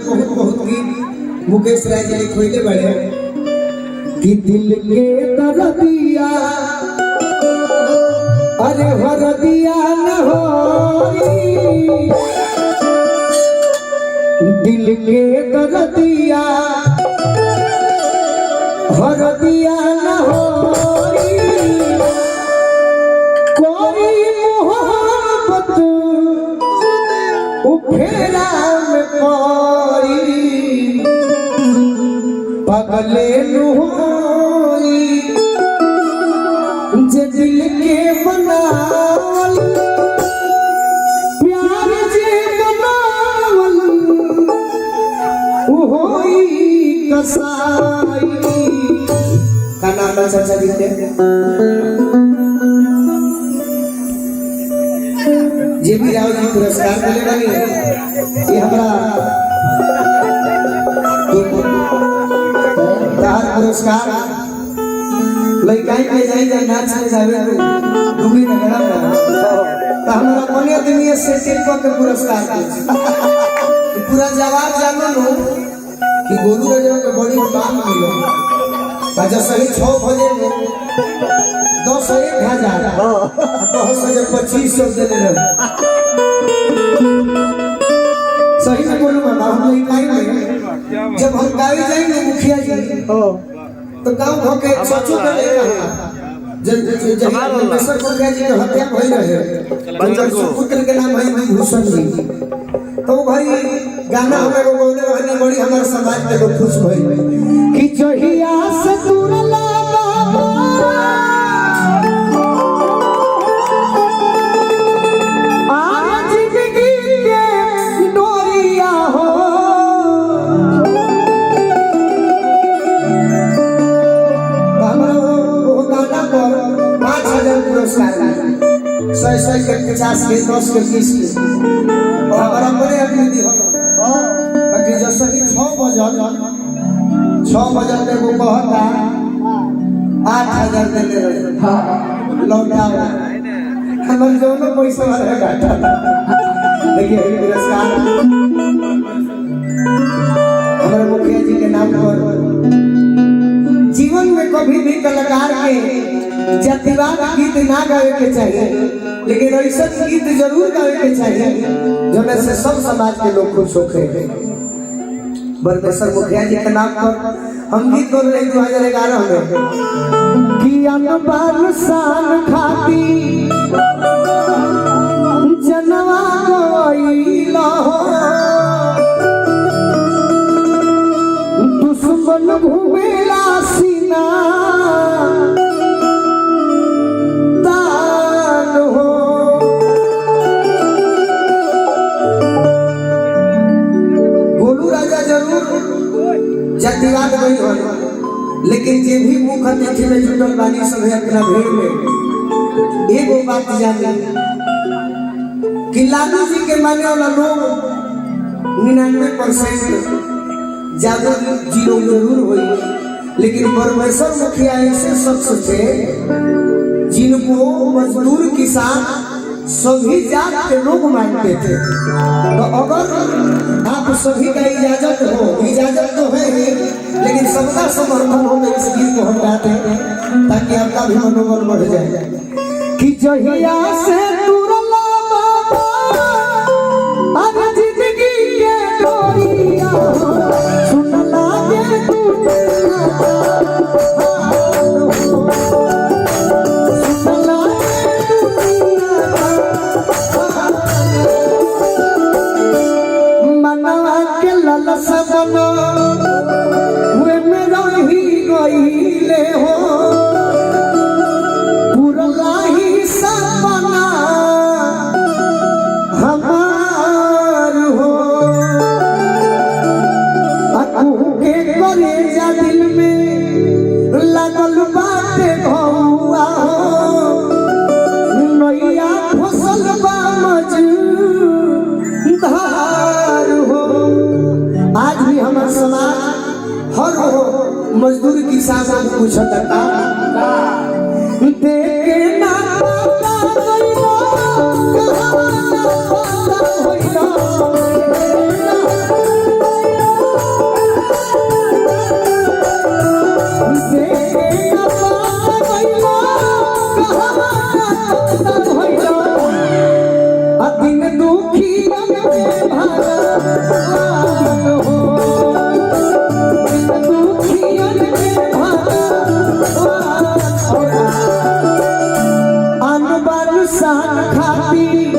बहुत बहुत गीत मुकेश राय जी लिखोइले बड़े कि दिल के दर्दिया अरे हरदिया न होई दिल के दर्दिया हरदिया न होई कोई मोहब्बत उफेरा में कोई पगले नुहोई जे दिल के बनावल प्यार जे बनावल होई कसाई का नाम है चाचा जी के जे भी राव जी पुरस्कार मिले बनी ये हमारा पुरस्कार लइकाई पे जाई जा नाच में जावे डूबी न गड़ा तो हमरा कोने दुनिया से टिप के पुरस्कार दे पूरा जवाब जानो लो कि गोलू राजा के बड़ी काम मिलो बाजा सही 6 बजे में 10 1000 10 से 2500 दे ले सही से बोलो बाबा हम लइकाई में जब हम गाड़ी जाएंगे मुखिया जी तो गांव भके सोचो के लेगा जब मिस्टर मुखिया जी के हत्या भई रहे उनके पुत्र के नाम है भूषण जी तो भाई गाना हमें को बोले रहनी बड़ी हमारे समाज के लोग खुश भई कि जहिया से तुरला बाबा आज जिंदगी के डोरिया हो सौ के 50 के 10 के 20 के और हमारा बड़े अभिनंदन हो बाकी जो सही 6 बजल में वो कहता 8000 दे ले रहे हां लौटाओ हमर दोनों पैसा वाला घाटा देखिए ये पुरस्कार हमारे मुखिया जी के नाम पर जीवन में कभी भी कलाकार के जातिवाद गीत ना गावे के चाहिए लेकिन ऐसा गीत जरूर गावे के चाहिए जो में से सब समाज के लोग खुश होके बरमेश्वर मुखिया जी के नाम पर हम गीत बोल रहे 2011 में कि अनबान शान खाती जनवा कोइला हो दुश्मन घूमेला सीना जातिवाद नहीं हो लेकिन जे भी मुख अतिथि में जुटल बानी सब है अपना भीड़ में एगो बात जानी कि लालू जी के माने वाला लोग 99% ज्यादा जीरो जरूर हुई लेकिन बरमेश्वर मुखिया ऐसे शख्स थे जिनको मजदूर किसान सभी जात के लोग मानते थे तो अगर आप सभी का इजाजत तो है लेकिन सबका समर्थन हो तो इस गीत को हम गाते हैं ताकि आपका भी मनोबल बढ़ जाए कि जहिया से तुरला बाबा अब जिंदगी के डोरिया सुन लागे तू मजदूर किसान को पूछता देखे ना पता खातिर